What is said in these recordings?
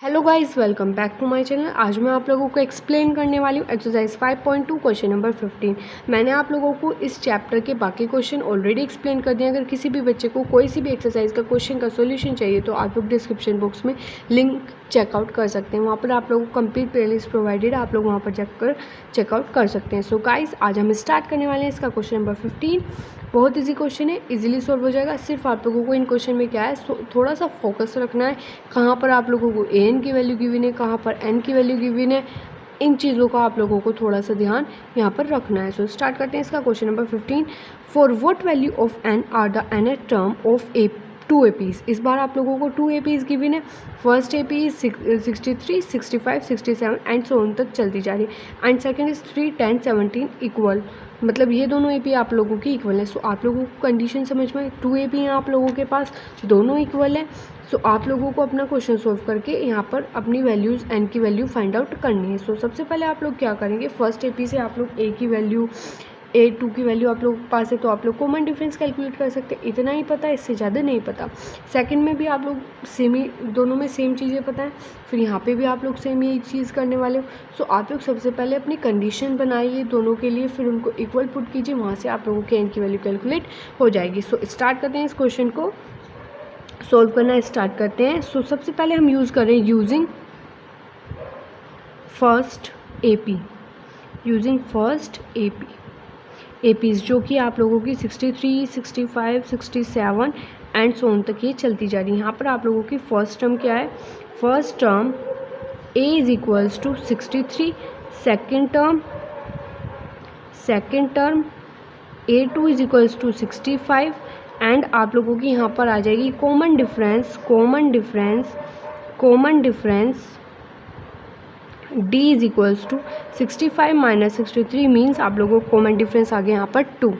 Hello guys, welcome back to my channel. आज मैं आप लोगों को एक्सप्लेन करने वाली हूँ एक्सरसाइज 5.2 क्वेश्चन नंबर 15। मैंने आप लोगों को इस चैप्टर के बाकी क्वेश्चन ऑलरेडी एक्सप्लेन कर दिए। अगर किसी भी बच्चे को कोई सी भी एक्सरसाइज का क्वेश्चन का सॉल्यूशन चाहिए तो आप लोग डिस्क्रिप्शन बॉक्स में लिंक चेकआउट कर सकते हैं। वहाँ पर आप लोगों को कंप्लीट प्लेलिस्ट प्रोवाइडेड है, आप लोग वहाँ पर जाकर चेकआउट कर सकते हैं। सो गाइस, आज हम स्टार्ट करने वाले हैं इसका क्वेश्चन नंबर 15। बहुत ईजी क्वेश्चन है, इजीली सॉल्व हो जाएगा। सिर्फ आप लोगों को इन क्वेश्चन में क्या है, थोड़ा सा फोकस रखना है। कहाँ पर आप लोगों को ए एन की वैल्यू गिवन है, कहाँ पर एन की वैल्यू गिवन है, इन चीज़ों का आप लोगों को थोड़ा सा ध्यान यहाँ पर रखना है। सो स्टार्ट करते हैं इसका question number 15। For what value of n are the nth term of a 2 APs। इस बार आप लोगों को 2 APs गिवन है। First AP is 63, 65, 67 and so on तक चलती जा रही है। एंड सेकेंड इज 3, 10, 17 इक्वल, मतलब ये दोनों AP आप लोगों की इक्वल है। सो आप लोगों को कंडीशन समझ में, 2 AP हैं आप लोगों के पास, दोनों इक्वल है। सो आप लोगों को अपना क्वेश्चन सॉल्व करके यहाँ पर अपनी वैल्यूज़ एन की वैल्यू फाइंड आउट करनी है। सो सबसे पहले आप लोग क्या करेंगे, फर्स्ट AP से आप लोग ए की वैल्यू, A2 की वैल्यू आप लोगों के पास है तो आप लोग कॉमन डिफरेंस कैलकुलेट कर सकते हैं। इतना ही पता है, इससे ज़्यादा नहीं पता। सेकंड में भी आप लोग सेम ही, दोनों में सेम चीज़ें पता है। फिर यहाँ पे भी आप लोग सेम यही चीज़ करने वाले हो। सो आप लोग सबसे पहले अपनी कंडीशन बनाइए दोनों के लिए, फिर उनको इक्वल पुट कीजिए, वहाँ से आप लोगों के एन की वैल्यू कैलकुलेट हो जाएगी। सो स्टार्ट करते हैं इस क्वेश्चन को सॉल्व करना स्टार्ट करते हैं। सो सबसे पहले हम यूज़ करें using first AP, using first APs जो कि आप लोगों की 63, 65, 67 एंड सो ऑन तक ये चलती जा रही है। यहाँ पर आप लोगों की फर्स्ट टर्म क्या है, first term A is equals to 63, second term A2 is equals to 65 and आप लोगों की यहाँ पर आ जाएगी common difference D is equals to 65 minus 63 means आप लोगों को कॉमन डिफरेंस आ गया यहाँ पर 2।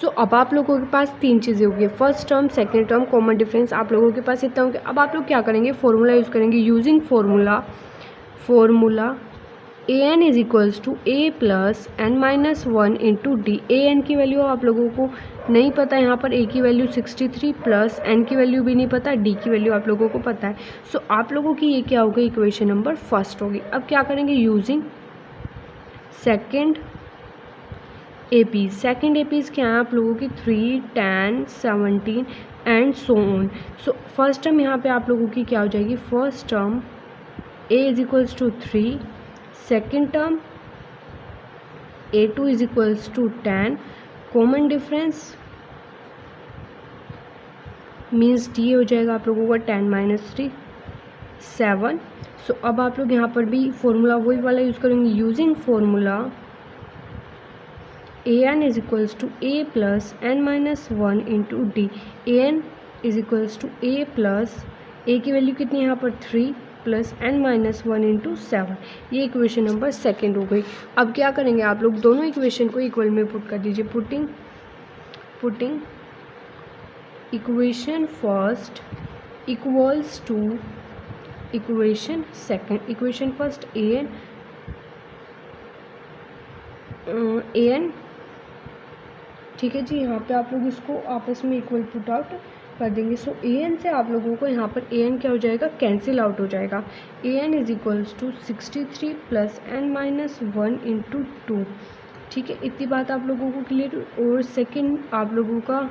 सो अब आप लोगों के पास तीन चीज़ें होगी, first term, second term, common difference आप लोगों के पास इतना होंगे। अब आप लोग क्या करेंगे, फॉर्मूला यूज़ करेंगे। Using formula an is equals to a plus n minus 1 into d. an की वैल्यू आप लोगों को नहीं पता, यहाँ पर a की वैल्यू 63 प्लस n की वैल्यू भी नहीं पता, d की वैल्यू आप लोगों को पता है। सो आप लोगों की ये क्या होगी, इक्वेशन नंबर फर्स्ट होगी। अब क्या करेंगे, यूजिंग सेकेंड APs क्या है आप लोगों की 3, 10, 17 and so on. So first term यहाँ पे आप लोगों की क्या हो जाएगी, first term a is equals to 3, second term A2 is equals to 10, common difference means D हो जाएगा आप लोगों का 10 माइनस 3, 7। सो अब आप लोग यहाँ पर भी फॉर्मूला वही वाला यूज़ करेंगे। Using formula an is equals to a plus n minus 1 into d. an is equals to a plus, a की वैल्यू कितनी है यहाँ पर 3 प्लस एन माइनस 1 इंटू 7। ये इक्वेशन नंबर सेकेंड हो गई। अब क्या करेंगे, आप लोग दोनों इक्वेशन को इक्वल में पुट कर दीजिए। Putting equation first equals to equation second. Equation first an ठीक है जी, यहाँ पे आप लोग इसको आपस में इक्वल पुट आउट कर देंगे। सो an से आप लोगों को यहाँ पर an क्या हो जाएगा, कैंसिल आउट हो जाएगा। an is equals to 63 plus n minus 1 into 2। ठीक है, इतनी बात आप लोगों को क्लियर। और सेकेंड आप लोगों का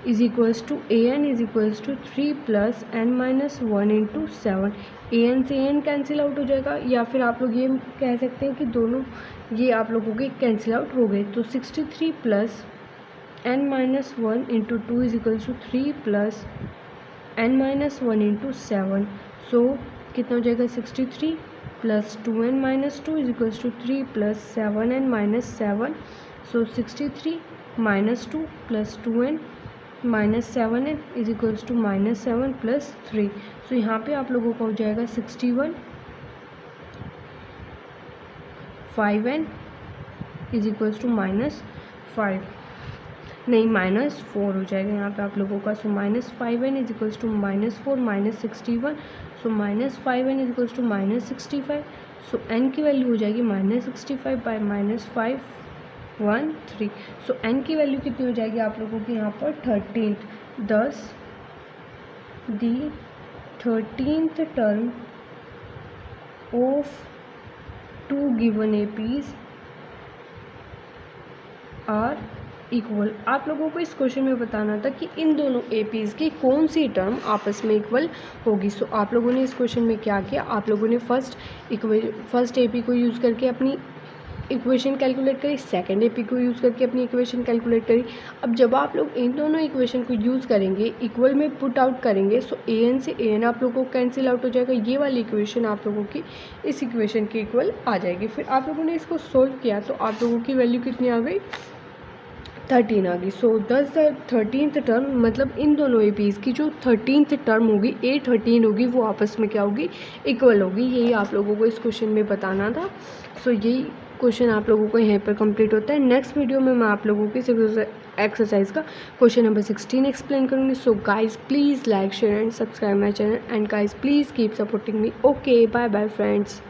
is equals to an is equals to 3 plus n minus 1 into 7। an से an कैंसिल आउट हो जाएगा, या फिर आप लोग ये कह सकते हैं कि दोनों ये आप लोगों के कैंसिल आउट हो गए। तो 63 plus n minus 1 into 2 is equals to 3 plus n minus 1 into 7। So कितना हो जाएगा, 63 plus 2n minus 2 is equals to 3 plus 7n minus 7। So 63 minus 2 plus 2n minus 7n is equals to minus 7 plus 3। So यहाँ पे आप लोगों का हो जाएगा 61, 5n is equals to minus 5, नहीं माइनस 4 हो जाएगा यहाँ पे आप लोगों का। So minus 5n is equals to minus 4 minus 61। So minus 5n is equals to minus 65। So n की वैल्यू हो जाएगी minus 65 by minus 5, 1, 3। So n की वैल्यू कितनी हो जाएगी आप लोगों की यहाँ पर 13th, 10 the 13th term of two given APs are equal. आप लोगों को इस क्वेश्चन में बताना था कि इन दोनों एपीज़ की कौन सी टर्म आपस में इक्वल होगी। सो आप लोगों ने इस क्वेश्चन में क्या किया, आप लोगों ने फर्स्ट एपी को यूज़ करके अपनी इक्वेशन कैलकुलेट करी, सेकंड एपी को यूज़ करके अपनी इक्वेशन कैलकुलेट करी। अब जब आप लोग इन दोनों इक्वेशन को यूज़ करेंगे, इक्वल में पुट आउट करेंगे, सो ए एन से ए एन आप लोगों को कैंसिल आउट हो जाएगा। ये वाली इक्वेशन आप लोगों की इस इक्वेशन की इक्वल आ जाएगी। फिर आप लोगों ने इसको सोल्व किया तो आप लोगों की वैल्यू कितनी आ गई, 13 आ गई। सो 13th टर्म मतलब इन दोनों एपीज़ की जो 13th टर्म होगी, A13 होगी, वो आपस में क्या होगी, इक्वल होगी। यही आप लोगों को इस क्वेश्चन में बताना था। सो यही क्वेश्चन आप लोगों को यहीं पर कंप्लीट होता है। नेक्स्ट वीडियो में मैं आप लोगों की एक्सरसाइज का क्वेश्चन नंबर 16 एक्सप्लेन करूँगी। So guys please like share and subscribe my channel and guys please keep supporting me. Okay, bye bye friends.